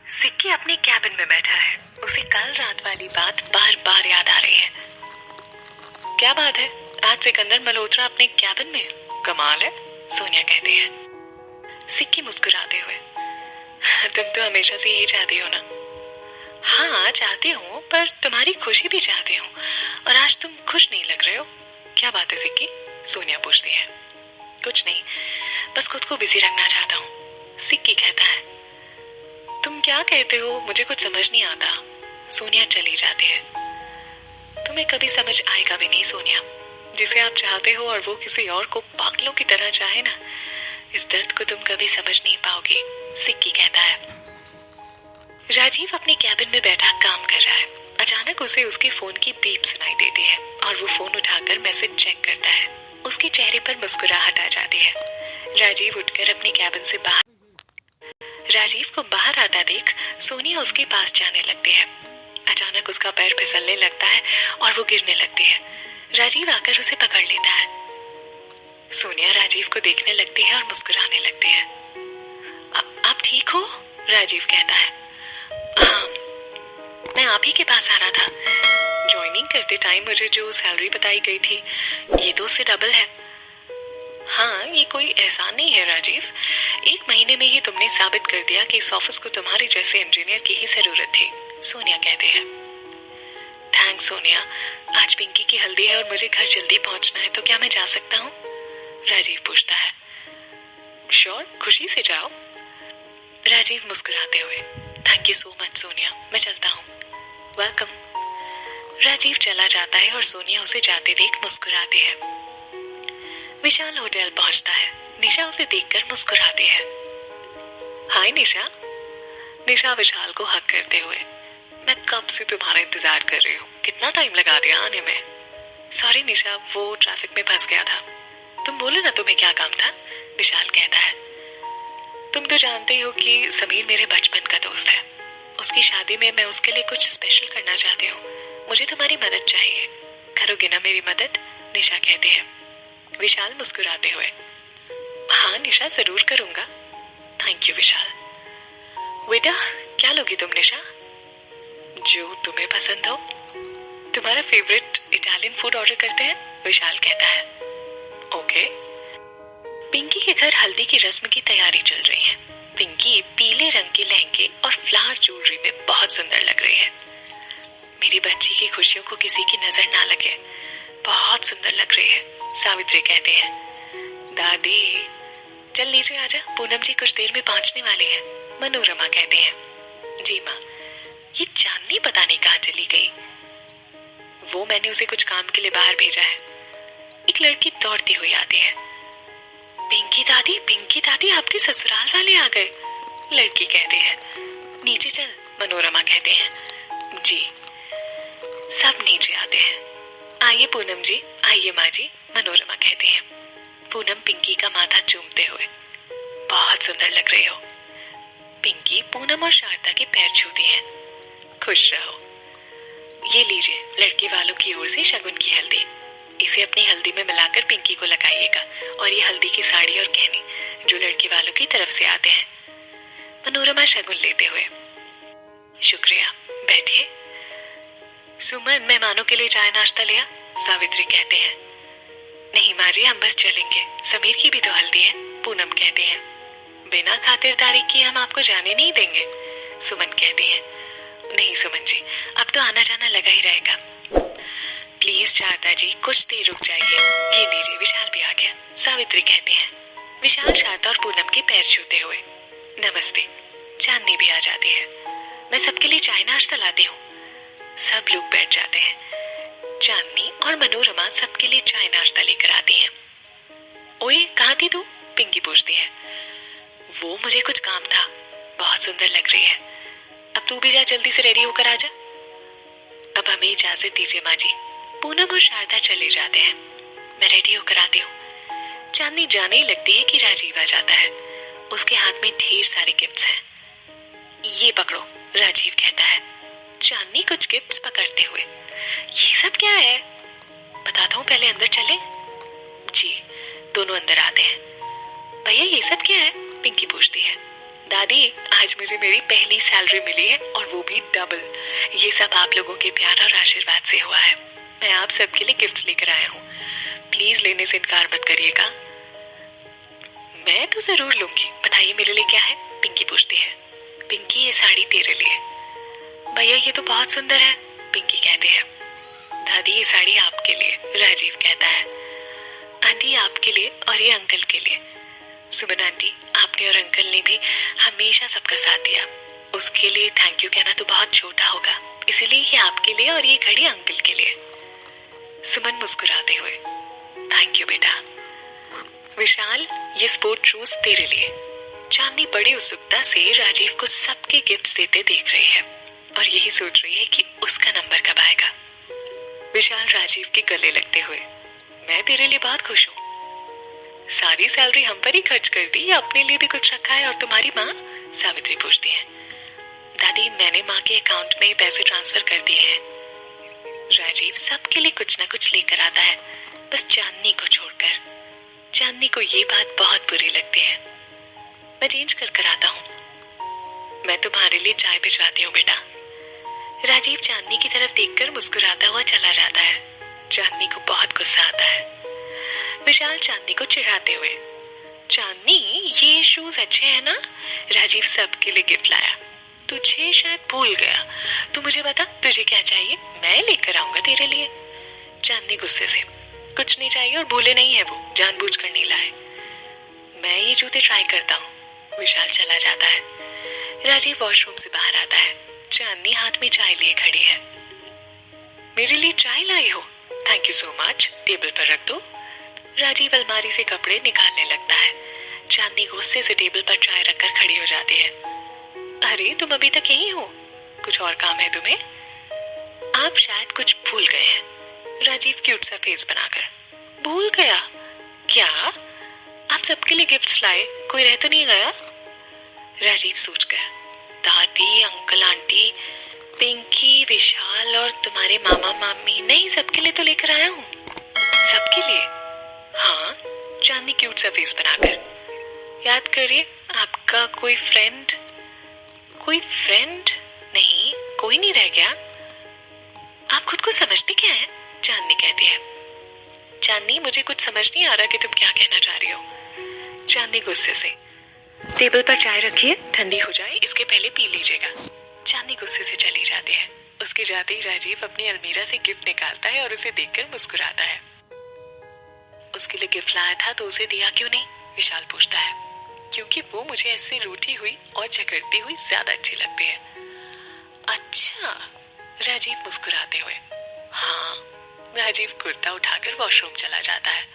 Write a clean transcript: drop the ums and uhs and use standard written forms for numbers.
सिक्की अपनी कैबिन में बैठा है। उसे कल रात वाली बात बार बार याद आ रही है। क्या बात है, आज सिकंदर मल्होत्रा अपने कैबिन में? कमाल है, सोनिया कहती है सिक्की मुस्कुराते हुए। तुम तो हमेशा से यही चाहती हो ना? हाँ चाहती हूँ, पर तुम्हारी खुशी भी चाहती हूँ, और आज तुम खुश नहीं लग रहे हो। क्या बात है सिक्की? सोनिया पूछती है। कुछ नहीं, बस खुद को बिजी रखना चाहता हूँ, सिक्की कहता है। तुम क्या कहते हो, मुझे कुछ समझ नहीं आता। सोनिया चली जाती है। तुम्हें कभी समझ आएगा भी नहीं सोनिया। जिसे आप चाहते हो और वो किसी और को पागलों की तरह चाहे ना, इस दर्द को तुम कभी समझ नहीं पाओगे, सिक्की कहता है। राजीव अपने कैबिन में बैठा काम कर रहा है। अचानक उसे उसके फोन की बीप सुनाई देती है और वो फोन उठाकर मैसेज चेक करता है। उसके चेहरे पर मुस्कुराहट आ जाती है। राजीव उठकर अपने कैबिन से बाहर राजीव को बाहर आता देख सोनिया उसके पास जाने लगती है। अचानक उसका पैर फिसलने लगता है और वो गिरने लगती है। राजीव आकर उसे पकड़ लेता है। सोनिया राजीव को देखने लगती है और मुस्कुराने लगती है। आप ठीक हो? राजीव कहता है। हाँ, मैं आप ही के पास आ रहा था। ज्वाइनिंग करते टाइम मुझे जो सैलरी बताई गई थी, ये तो उससे डबल है। हाँ, ये कोई एहसान नहीं है राजीव। 1 महीने में ही तुमने साबित कर दिया कि इस ऑफिस को तुम्हारे जैसे इंजीनियर की ही जरूरत थी, सोनिया कहते हैं। थैंक्स सोनिया। आज पिंकी की हल्दी है और मुझे घर जल्दी पहुंचना है, तो क्या मैं जा सकता हूँ? राजीव पूछता है। श्योर, खुशी से जाओ। राजीव मुस्कुराते हुए। Thank you so much Sonia, मैं चलता हूँ। वेलकम। राजीव चला जाता है और सोनिया उसे जाते देख मुस्कुराती है। विशाल होटल पहुंचता है। निशा उसे देखकर मुस्कुराती है। हाय निशा। निशा विशाल को हक करते हुए। मैं कब से तुम्हारा इंतजार कर रही हूँ, कितना टाइम लगा दिया आने में। सॉरी निशा, वो ट्रैफिक में फंस गया था। तुम बोले ना तुम्हें क्या काम था, विशाल कहता है। तुम तो जानते ही हो कि समीर मेरे बचपन का दोस्त है। उसकी शादी में मैं उसके लिए कुछ स्पेशल करना चाहती हूँ। मुझे तुम्हारी मदद चाहिए, करोगे ना मेरी मदद? निशा कहती है। विशाल मुस्कुराते हुए। हाँ निशा, जरूर करूंगा। थैंक यू विशाल। बेटा, क्या लोगी तुम निशा? जो तुम्हें पसंद हो। तुम्हारा फेवरेट इटालियन फूड ऑर्डर करते हैं, विशाल कहता है। ओके। पिंकी के घर हल्दी की रस्म की तैयारी चल रही है। पिंकी पीले रंग के लहंगे और फ्लावर ज्वेलरी में बहुत सुंदर लग रही है। मेरी बच्ची की खुशियों को किसी की नजर ना लगे, बहुत सुंदर लग रही है, सावित्री कहती है। दादी, चल नीचे आजा, पूनम जी कुछ देर में पहुंचने वाली है, मनोरमा कहती है। जी माँ। ये चांदनी पता नहीं कहाँ चली गई। वो मैंने उसे कुछ काम के लिए बाहर भेजा है। एक लड़की दौड़ती हुई आती है। पिंकी दादी आपके ससुराल वाले आ गए, लड़की कहती है। नीचे चल, मनोरमा कहते हैं। जी। सब नीचे आते हैं। आइए पूनम जी, आइए माँ जी, मनोरमा कहती हैं। पूनम पिंकी का माथा चूमते हुए। बहुत सुंदर लग रही हो। पिंकी पूनम और शारदा के पैर छूती है। खुश रहो। ये लीजिए लड़के वालों की ओर से शगुन की हल्दी। इसे अपनी हल्दी में मिलाकर पिंकी को लगाइएगा, और ये हल्दी की साड़ी और गहने जो लड़के वालों की तरफ से आते हैं। मनोरमा शगुन लेते हुए। शुक्रिया, बैठिए। सुमन, मेहमानों के लिए चाय नाश्ता लिया, सावित्री कहते हैं। नहीं माँ जी, हम बस चलेंगे, समीर की भी तो हल्दी है, पूनम कहते हैं। बिना खातिरदारी की हम आपको जाने नहीं देंगे, सुमन कहते हैं। नहीं सुमन जी, अब तो आना जाना लगा ही रहेगा। प्लीज शारदा जी, कुछ देर रुक जाइए। ये लीजिए, विशाल भी आ गया, सावित्री कहते हैं। विशाल शारदा और पूनम के पैर छूते हुए। नमस्ते। चांदनी भी आ जाती है। मैं सबके लिए चाय नाश्ता लाती हूँ। सब लोग बैठ जाते हैं। चांदनी और मनोरमा सबके लिए चाय नाश्ता लेकर आती हैं। ओए, कहाँ थी तू? पिंकी पूछती है। वो मुझे कुछ काम था। बहुत सुंदर लग रही है। अब तू भी जा, जल्दी से रेडी होकर आ जा। अब हमें इजाजत दीजिए माँ जी। पूनम और शारदा चले जाते हैं। मैं रेडी होकर आती हूँ। चांदनी जाने ही लगती है कि राजीव आ जाता है। उसके हाथ में ढेर सारे गिफ्ट्स हैं। ये पकड़ो, राजीव कहता है। चांदनी कुछ गिफ्ट्स पकड़ते हुए। ये सब क्या है? बताता हूँ, पहले अंदर चले। जी। दोनों अंदर आते हैं। भैया ये सब क्या है? पिंकी पूछती है। दादी, आज मुझे मेरी पहली सैलरी मिली है और वो भी डबल। ये सब आप लोगों के प्यार और आशीर्वाद से हुआ है। मैं आप सबके लिए गिफ्ट्स लेकर आया हूँ, प्लीज लेने से इनकार मत करिएगा। मैं तो जरूर लूंगी। बताइए मेरे लिए क्या है? पिंकी पूछती है। पिंकी, ये साड़ी तेरे लिए। भैया ये तो बहुत सुंदर है, पिंकी कहती है। दादी, ये साड़ी आपके लिए, राजीव कहता है। आंटी, आपके लिए और ये अंकल के लिए। सुमन आंटी, आपने और अंकल ने भी हमेशा सबका साथ दिया, उसके लिए थैंक यू कहना तो बहुत छोटा होगा, इसीलिए ये आपके लिए और ये घड़ी अंकल के लिए। सुमन मुस्कुराते हुए, थैंक यू बेटा। विशाल, ये स्पोर्ट शूज तेरे लिए। चांदनी बड़ी उत्सुकता से राजीव को सबके गिफ्ट्स देते देख रही है और यही सोच रही है कि उसका नंबर कब आएगा। विशाल राजीव के गले लगते हुए, मैं तेरे लिए बहुत खुश हूँ। सारी सैलरी हम पर ही खर्च कर दी या अपने लिए भी कुछ रखा है? और तुम्हारी माँ? सावित्री पूछती है। दादी, मैंने माँ के अकाउंट में पैसे ट्रांसफर कर दिए हैं। राजीव सबके लिए कुछ ना कुछ लेकर आता है, बस चांदनी को छोड़कर। चांदनी को ये बात बहुत बुरी लगती है। मैं चेंज कर आता हूँ। मैं तुम्हारे लिए चाय भिजवाती हूँ बेटा। राजीव चांदनी की तरफ देखकर मुस्कुराता हुआ चला जाता है। चांदनी को बहुत गुस्सा आता है। विशाल चांदनी को चिढ़ाते हुए, चांदनी, ये शूज अच्छे हैं ना? राजीव सबके लिए गिफ्ट लाया, तुझे शायद भूल गया। तू मुझे बता, तुझे क्या चाहिए? मैं लेकर आऊंगा तेरे लिए। चांदनी गुस्से से, कुछ नहीं चाहिए और भूले नहीं है वो, जानबूझकर नहीं लाए। मैं ये जूते ट्राई करता हूँ। विशाल चला जाता है। राजीव वॉशरूम से बाहर आता है। चांदनी हाथ में चाय लिए खड़ी है। मेरे लिए चाय लाई हो? Thank you so much, table पर रख दो। राजीव अलमारी से कपड़े निकालने लगता है। चांदनी गुस्से से टेबल पर चाय रखकर खड़ी हो जाती है। अरे, तुम अभी तक यहीं हो? कुछ और काम है तुम्हें? आप शायद कुछ भूल गए हैं। राजीव क्यूट सा फेस बनाकर, भूल गया? क्या? आप सबके लिए गिफ्ट्स लाए, कोई रह तो नहीं गया? राजीव सोचकर, दादी, अंकल, आंटी, पिंकी, विशाल और तुम्हारे मामा मामी, नहीं सबके लिए तो लेकर आया हूँ। सबके लिए? हाँ, चांदनी क्यूट सा फेस बनाकर। याद करिए, आपका कोई फ्रेंड? कोई फ्रेंड नहीं, कोई नहीं रह गया। आप खुद को समझती क्या है? चांदनी कहती है। चांदनी, मुझे कुछ समझ नहीं आ रहा कि तुम क्या कहना चाह रही हो। चांदनी गुस्से से, टेबल पर चाय रखिए, ठंडी हो जाए इसके पहले पी लीजिएगा। चांदनी गुस्से से चली जाती है। उसके जाते ही राजीव अपनी अलमीरा से गिफ्ट निकालता है और उसे देखकर मुस्कुराता है। उसके लिए गिफ्ट लाया था तो उसे दिया क्यों नहीं? विशाल पूछता है। क्योंकि वो मुझे ऐसे रूठी हुई और झगड़ती हुई ज्यादा अच्छी लगती है। अच्छा, राजीव मुस्कुराते हुए। हाँ। राजीव कुर्ता उठाकर वॉशरूम चला जाता है।